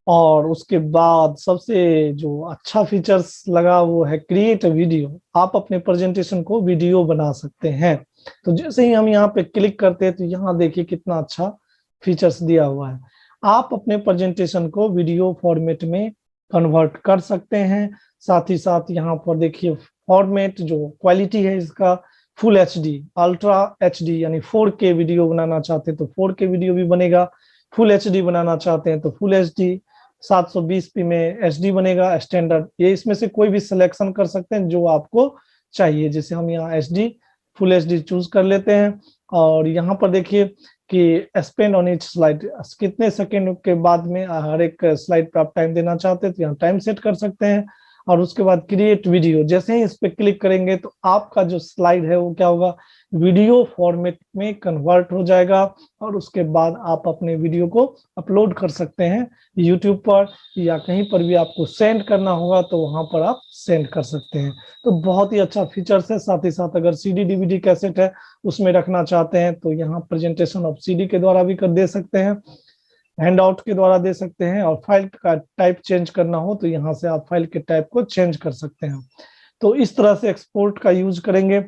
और उसके बाद सबसे जो अच्छा फीचर्स लगा वो है क्रिएट अ वीडियो। आप अपने प्रेजेंटेशन को वीडियो बना सकते हैं। तो जैसे ही हम यहाँ पे क्लिक करते हैं तो यहाँ देखिए कितना अच्छा फीचर्स दिया हुआ है। आप अपने प्रेजेंटेशन को वीडियो फॉर्मेट में कन्वर्ट कर सकते हैं। साथ ही साथ यहाँ पर देखिए फॉर्मेट जो क्वालिटी है इसका फुल एचडी, अल्ट्रा एचडी यानी 4K वीडियो बनाना चाहते हैं तो 4K वीडियो भी बनेगा, फुल एचडी बनाना चाहते हैं तो फुल एचडी, 720p में एचडी बनेगा स्टैंडर्ड। ये इसमें से कोई भी सिलेक्शन कर सकते हैं जो आपको चाहिए, जैसे हम यहाँ एचडी फुल एचडी चूज कर लेते हैं। और यहाँ पर देखिए कि स्पेंड ऑन ईच स्लाइड, कितने सेकंड के बाद में हर एक स्लाइड पर आप टाइम देना चाहते हैं तो यहाँ टाइम सेट कर सकते हैं। और उसके बाद क्रिएट वीडियो, जैसे ही इस पे क्लिक करेंगे तो आपका जो स्लाइड है वो क्या होगा, वीडियो फॉर्मेट में कन्वर्ट हो जाएगा। और उसके बाद आप अपने वीडियो को अपलोड कर सकते हैं यूट्यूब पर, या कहीं पर भी आपको सेंड करना होगा तो वहां पर आप सेंड कर सकते हैं। तो बहुत ही अच्छा फीचर्स है। साथ ही साथ अगर सीडी डीवीडी कैसेट है उसमें रखना चाहते हैं तो यहाँ प्रेजेंटेशन ऑफ सीडी के द्वारा भी कर दे सकते हैं, हैंड आउट के द्वारा दे सकते हैं। और फाइल का टाइप चेंज करना हो तो यहाँ से आप फाइल के टाइप को चेंज कर सकते हैं। तो इस तरह से एक्सपोर्ट का यूज करेंगे।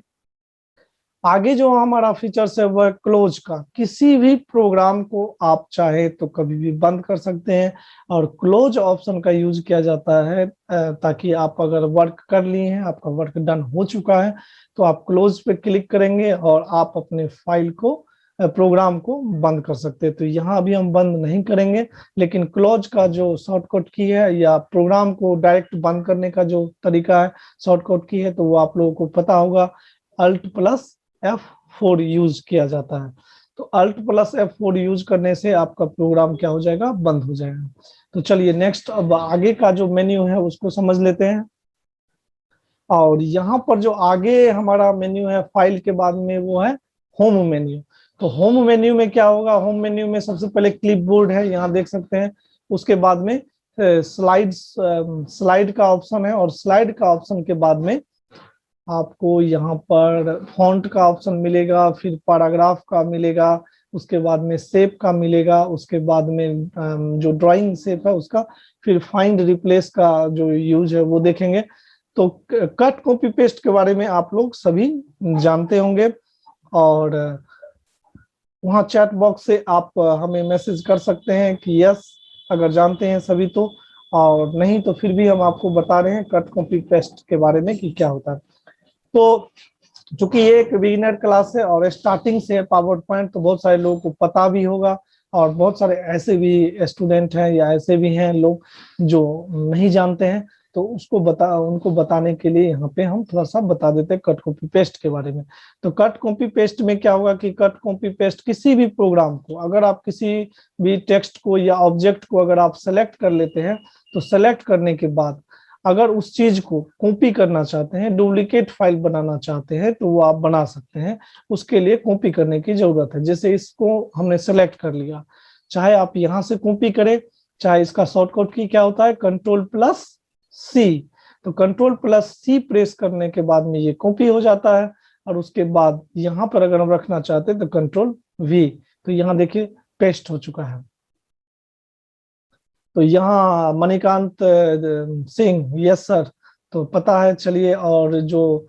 आगे जो हमारा फीचर्स है वह क्लोज का। किसी भी प्रोग्राम को आप चाहे तो कभी भी बंद कर सकते हैं, और क्लोज ऑप्शन का यूज किया जाता है ताकि आप अगर वर्क कर लिए हैं, आपका वर्क डन हो चुका है, तो आप क्लोज पे क्लिक करेंगे और आप अपने फाइल को, प्रोग्राम को बंद कर सकते हैं। तो यहाँ अभी हम बंद नहीं करेंगे, लेकिन क्लोज का जो शॉर्टकट की है या प्रोग्राम को डायरेक्ट बंद करने का जो तरीका है, शॉर्टकट की है, तो वो आप लोगों को पता होगा, Alt+F4 यूज किया जाता है। तो Alt+F4 यूज करने से आपका प्रोग्राम क्या हो जाएगा, बंद हो जाएगा। तो चलिए नेक्स्ट, अब आगे का जो मेन्यू है उसको समझ लेते हैं। और यहाँ पर जो आगे हमारा मेन्यू है फाइल के बाद में वो है होम मेन्यू। तो होम मेन्यू में क्या होगा, होम मेन्यू में सबसे पहले क्लिपबोर्ड है, यहाँ देख सकते हैं। उसके बाद में स्लाइड का ऑप्शन है, और स्लाइड का ऑप्शन के बाद में आपको यहाँ पर फॉन्ट का ऑप्शन मिलेगा, फिर पैराग्राफ का मिलेगा, उसके बाद में शेप का मिलेगा, उसके बाद में जो ड्राइंग शेप है उसका, फिर फाइंड रिप्लेस का जो यूज है वो देखेंगे। तो कट कॉपी पेस्ट के बारे में आप लोग सभी जानते होंगे, और वहाँ चैट बॉक्स से आप हमें मैसेज कर सकते हैं कि यस अगर जानते हैं सभी तो, और नहीं तो फिर भी हम आपको बता रहे हैं कट कॉपी पेस्ट के बारे में कि क्या होता है। तो चूंकि ये एक बिगिनर क्लास है और स्टार्टिंग से है पावर पॉइंट, तो बहुत सारे लोगों को पता भी होगा, और बहुत सारे ऐसे भी स्टूडेंट हैं या ऐसे भी हैं लोग जो नहीं जानते हैं। तो उनको बताने के लिए यहाँ पे हम थोड़ा सा बता देते हैं कट कॉपी पेस्ट के बारे में। तो कट कॉपी पेस्ट में क्या होगा कि कट कॉपी पेस्ट किसी भी प्रोग्राम को, अगर आप किसी भी टेक्स्ट को या ऑब्जेक्ट को अगर आप सेलेक्ट कर लेते हैं, तो सेलेक्ट करने के बाद अगर उस चीज को कॉपी करना चाहते हैं, डुप्लीकेट फाइल बनाना चाहते हैं, तो वो आप बना सकते हैं। उसके लिए कॉपी करने की जरूरत है। जैसे इसको हमने सेलेक्ट कर लिया, चाहे आप यहाँ से कॉपी करें, चाहे इसका शॉर्टकट की क्या होता है Ctrl+C। तो Ctrl+C प्रेस करने के बाद में ये कॉपी हो जाता है। और उसके बाद यहाँ पर अगर हम रखना चाहते हैं तो Ctrl+V, तो यहाँ देखिए पेस्ट हो चुका है। तो यहाँ मणिकांत सिंह, यस सर, तो पता है। चलिए, और जो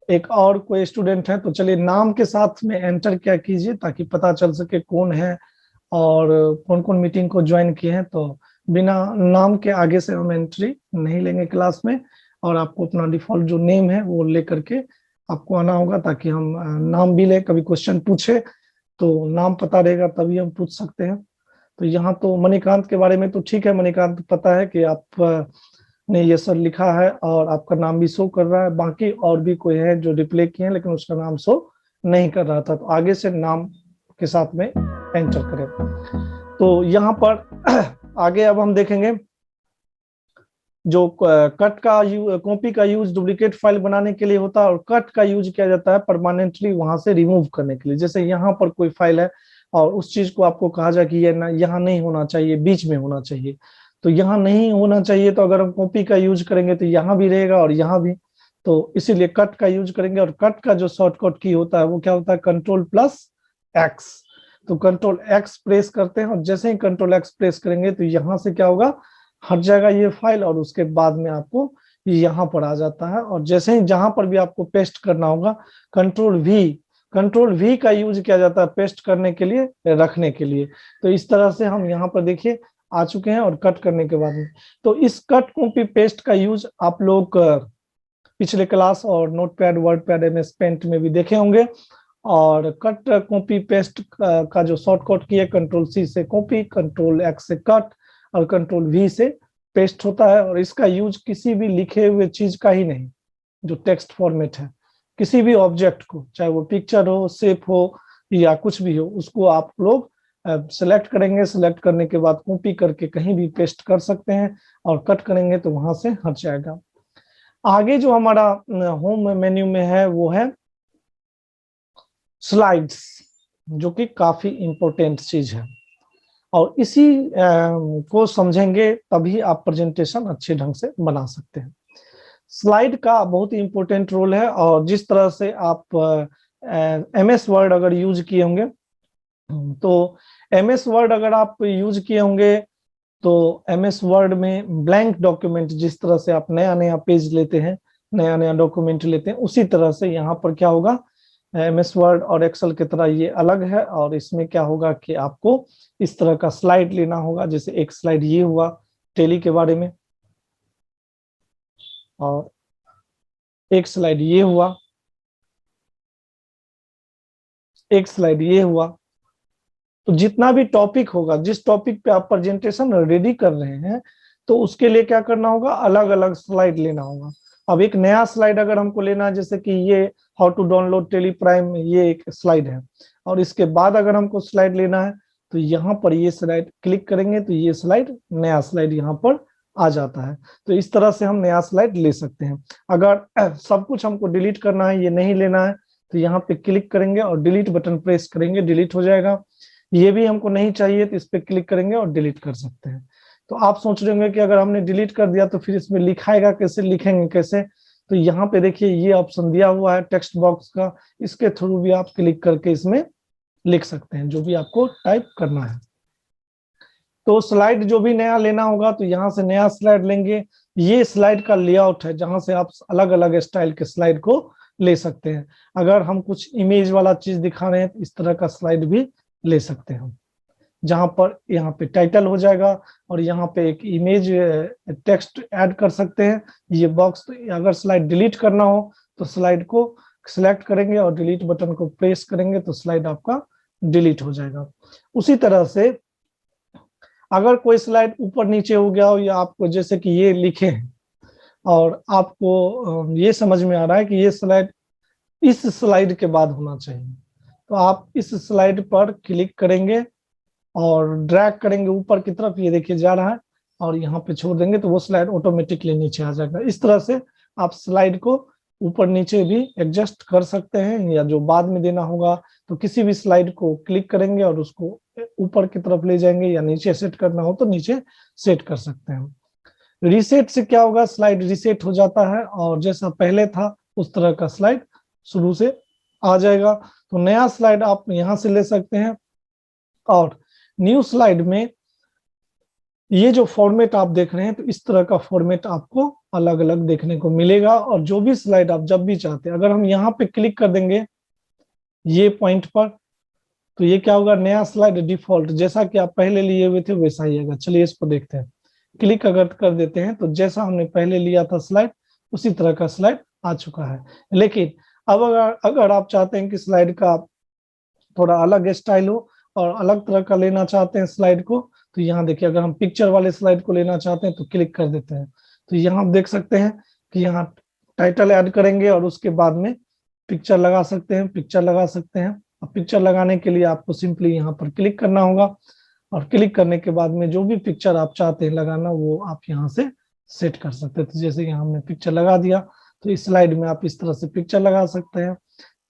एक और कोई स्टूडेंट है, तो चलिए नाम के साथ में एंटर क्या कीजिए ताकि पता चल सके कौन है और कौन कौन मीटिंग को ज्वाइन किए हैं। तो बिना नाम के आगे से हम एंट्री नहीं लेंगे क्लास में, और आपको अपना डिफॉल्ट जो नेम है वो लेकर के आपको आना होगा, ताकि हम नाम भी ले, कभी क्वेश्चन पूछे तो नाम पता रहेगा तभी हम पूछ सकते हैं। तो यहाँ तो मणिकांत के बारे में तो ठीक है, मणिकांत पता है कि आप ने ये सर लिखा है और आपका नाम भी शो कर रहा है। बाकी और भी कोई है जो रिप्लाई किए हैं लेकिन उसका नाम शो नहीं कर रहा था, तो आगे से नाम के साथ में एंटर करें। तो यहाँ पर आगे अब हम देखेंगे जो कट का कॉपी का यूज डुप्लीकेट फाइल बनाने के लिए होता है, और कट का यूज किया जाता है परमानेंटली वहां से रिमूव करने के लिए। जैसे यहाँ पर कोई फाइल है और उस चीज को आपको कहा जाए कि ये ना यहाँ नहीं होना चाहिए, बीच में होना चाहिए, तो यहाँ नहीं होना चाहिए। तो अगर हम कॉपी का यूज करेंगे तो यहाँ भी रहेगा और यहाँ भी, तो इसीलिए कट का यूज करेंगे। और कट का जो शॉर्टकट की होता है वो क्या होता है Ctrl+X। तो Ctrl+X प्रेस करते हैं, और जैसे ही Ctrl+X प्रेस करेंगे तो यहाँ से क्या होगा, हट जाएगा ये फाइल, और उसके बाद में आपको यहाँ पर आ जाता है। और जैसे ही जहां पर भी आपको पेस्ट करना होगा, कंट्रोल V का यूज किया जाता है पेस्ट करने के लिए, रखने के लिए। तो इस तरह से हम यहाँ पर देखिए आ चुके हैं, और कट करने के बाद में, तो इस कट कॉपी पेस्ट का यूज आप लोग पिछले क्लास और नोटपैड, वर्डपैड, MS पेंट में भी देखे होंगे। और कट कॉपी पेस्ट का जो शॉर्टकट की है Ctrl+C से कॉपी, Ctrl+X से कट, और Ctrl+V से पेस्ट होता है। और इसका यूज किसी भी लिखे हुए चीज का ही नहीं, जो टेक्स्ट फॉर्मेट है, किसी भी ऑब्जेक्ट को, चाहे वो पिक्चर हो, शेप हो, या कुछ भी हो, उसको आप लोग सेलेक्ट करेंगे। सेलेक्ट करने के बाद कॉपी करके कहीं भी पेस्ट कर सकते हैं, और कट करेंगे तो वहां से हट जाएगा। आगे जो हमारा होम मेन्यू में है वो है स्लाइड्स, जो कि काफी इंपॉर्टेंट चीज है, और इसी को समझेंगे तभी आप प्रेजेंटेशन अच्छे ढंग से बना सकते हैं। स्लाइड का बहुत ही इंपॉर्टेंट रोल है, और जिस तरह से आप MS वर्ड अगर यूज किए होंगे, तो MS वर्ड अगर आप यूज किए होंगे, तो MS वर्ड में ब्लैंक डॉक्यूमेंट, जिस तरह से आप नया नया पेज लेते हैं, नया नया डॉक्यूमेंट लेते हैं, उसी तरह से यहाँ पर क्या होगा, MS वर्ड और एक्सेल की तरह ये अलग है। और इसमें क्या होगा कि आपको इस तरह का स्लाइड लेना होगा। जैसे एक स्लाइड ये हुआ टेली के बारे में, और एक स्लाइड ये हुआ, एक स्लाइड ये हुआ। तो जितना भी टॉपिक होगा, जिस टॉपिक पे आप प्रेजेंटेशन रेडी कर रहे हैं, तो उसके लिए क्या करना होगा, अलग अलग स्लाइड लेना होगा। अब एक नया स्लाइड अगर हमको लेना है, जैसे कि ये how to download Tele Prime, ये एक स्लाइड है, और इसके बाद अगर हमको स्लाइड लेना है, तो यहाँ पर ये स्लाइड क्लिक करेंगे तो ये स्लाइड, नया स्लाइड यहाँ पर आ जाता है। तो इस तरह से हम नया स्लाइड ले सकते हैं। अगर सब कुछ हमको डिलीट करना है, ये नहीं लेना है, तो यहाँ पे क्लिक करेंगे और डिलीट बटन प्रेस करेंगे, डिलीट हो जाएगा। ये भी हमको नहीं चाहिए तो इस पे क्लिक करेंगे और डिलीट कर सकते हैं। तो आप सोच रहे होंगे कि अगर हमने डिलीट कर दिया तो फिर इसमें लिखाएगा कैसे, लिखेंगे कैसे? तो यहाँ पे देखिए ये ऑप्शन दिया हुआ है टेक्स्ट बॉक्स का, इसके थ्रू भी आप क्लिक करके इसमें लिख सकते हैं जो भी आपको टाइप करना है। तो स्लाइड जो भी नया लेना होगा तो यहाँ से नया स्लाइड लेंगे। ये स्लाइड का लेआउट है जहां से आप अलग अलग स्टाइल के स्लाइड को ले सकते हैं। अगर हम कुछ इमेज वाला चीज दिखा रहे हैं तो इस तरह का स्लाइड भी ले सकते हैं, जहां पर यहाँ पे टाइटल हो जाएगा और यहाँ पे एक इमेज टेक्स्ट ऐड कर सकते हैं। ये बॉक्स, तो अगर स्लाइड डिलीट करना हो तो स्लाइड को सिलेक्ट करेंगे और डिलीट बटन को प्रेस करेंगे तो स्लाइड आपका डिलीट हो जाएगा। उसी तरह से अगर कोई स्लाइड ऊपर नीचे हो गया हो, या आपको जैसे कि ये लिखे हैं और आपको ये समझ में आ रहा है कि ये स्लाइड इस स्लाइड के बाद होना चाहिए। तो आप इस स्लाइड पर क्लिक करेंगे और ड्रैग करेंगे ऊपर की तरफ, ये देखिए जा रहा है, और यहाँ पे छोड़ देंगे तो वो स्लाइड ऑटोमेटिकली नीचे आ जाएगा। इस तरह से आप स्लाइड को ऊपर नीचे भी एडजस्ट कर सकते हैं, या जो बाद में देना होगा तो किसी भी स्लाइड को क्लिक करेंगे और उसको ऊपर की तरफ ले जाएंगे, या नीचे सेट करना हो तो नीचे सेट कर सकते हैं। रीसेट से क्या होगा, स्लाइड रीसेट हो जाता है और जैसा पहले था उस तरह का स्लाइड शुरू से आ जाएगा। तो नया स्लाइड आप यहाँ से ले सकते हैं, और न्यू स्लाइड में ये जो फॉर्मेट आप देख रहे हैं, तो इस तरह का फॉर्मेट आपको अलग अलग देखने को मिलेगा। और जो भी स्लाइड आप जब भी चाहते हैं, अगर हम यहाँ पे क्लिक कर देंगे ये पॉइंट पर, तो ये क्या होगा, नया स्लाइड डिफॉल्ट जैसा कि आप पहले लिए हुए थे वैसा ही आएगा। चलिए इसको देखते हैं। क्लिक अगर कर देते हैं तो जैसा हमने पहले लिया था स्लाइड, उसी तरह का स्लाइड आ चुका है। लेकिन अब अगर आप चाहते हैं कि स्लाइड का थोड़ा अलग स्टाइल हो और अलग तरह का लेना चाहते हैं स्लाइड को, तो यहाँ देखिए, अगर हम पिक्चर वाले स्लाइड को लेना चाहते हैं तो क्लिक कर देते हैं, तो यहाँ आप देख सकते हैं कि यहाँ टाइटल ऐड करेंगे और उसके बाद में पिक्चर लगा सकते हैं, पिक्चर लगा सकते हैं। अब पिक्चर लगाने के लिए आपको सिंपली यहाँ पर क्लिक करना होगा, और क्लिक करने के बाद में जो भी पिक्चर आप चाहते हैं लगाना वो आप यहाँ से सेट कर सकते हैं। तो जैसे यहाँ हमने पिक्चर लगा दिया, तो इस स्लाइड में आप इस तरह से पिक्चर लगा सकते हैं।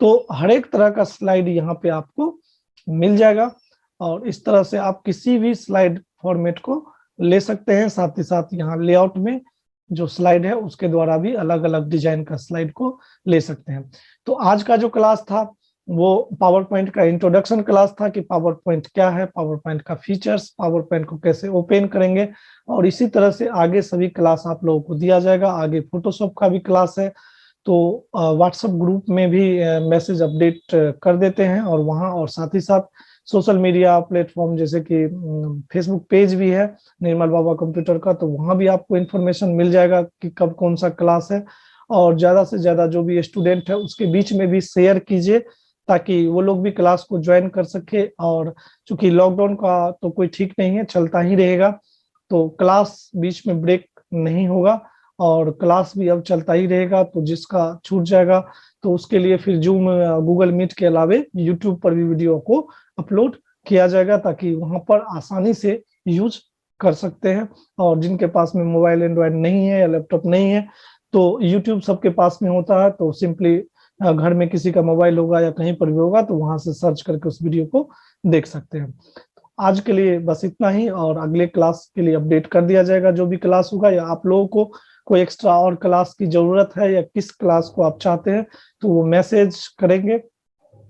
तो हर एक तरह का स्लाइड यहाँ पे आपको मिल जाएगा, और इस तरह से आप किसी भी स्लाइड फॉर्मेट को ले सकते हैं। साथ ही साथ यहाँ लेआउट में जो स्लाइड है उसके द्वारा भी अलग अलग डिजाइन का स्लाइड को ले सकते हैं। तो आज का जो क्लास था वो पावर पॉइंट का इंट्रोडक्शन क्लास था कि पावर पॉइंट क्या है, पावर पॉइंट का फीचर्स, पावर पॉइंट को कैसे ओपन करेंगे, और इसी तरह से आगे सभी क्लास आप लोगों को दिया जाएगा। आगे फोटोशॉप का भी क्लास है, तो व्हाट्सएप ग्रुप में भी मैसेज अपडेट कर देते हैं, और वहाँ, और साथ ही साथ सोशल मीडिया प्लेटफॉर्म जैसे कि फेसबुक पेज भी है निर्मल बाबा कंप्यूटर का, तो वहाँ भी आपको इन्फॉर्मेशन मिल जाएगा कि कब कौन सा क्लास है। और ज्यादा से ज्यादा जो भी स्टूडेंट है उसके बीच में भी शेयर कीजिए, ताकि वो लोग भी क्लास को ज्वाइन कर सके। और चूंकि लॉकडाउन का तो कोई ठीक नहीं है, चलता ही रहेगा, तो क्लास बीच में ब्रेक नहीं होगा, और क्लास भी अब चलता ही रहेगा। तो जिसका छूट जाएगा तो उसके लिए फिर जूम, गूगल मीट के अलावे यूट्यूब पर भी वीडियो को अपलोड किया जाएगा, ताकि वहां पर आसानी से यूज कर सकते हैं। और जिनके पास में मोबाइल एंड्रॉयड नहीं है या लैपटॉप नहीं है, तो यूट्यूब सबके पास में होता है, तो सिंपली घर में किसी का मोबाइल होगा या कहीं पर भी होगा तो वहां से सर्च करके उस वीडियो को देख सकते हैं। आज के लिए बस इतना ही, और अगले क्लास के लिए अपडेट कर दिया जाएगा जो भी क्लास होगा, या आप लोगों को कोई एक्स्ट्रा और क्लास की जरूरत है या किस क्लास को आप चाहते हैं तो वो मैसेज करेंगे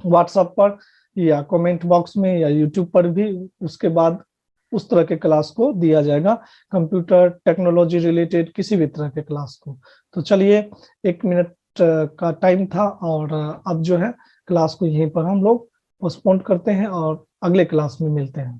व्हाट्सएप पर या कमेंट बॉक्स में या यूट्यूब पर भी। उसके बाद उस तरह के क्लास को दिया जाएगा, कंप्यूटर टेक्नोलॉजी रिलेटेड किसी भी तरह के क्लास को। तो चलिए, 1 मिनट का टाइम था, और अब जो है क्लास को यहीं पर हम लोग पोस्टपोन करते हैं और अगले क्लास में मिलते हैं।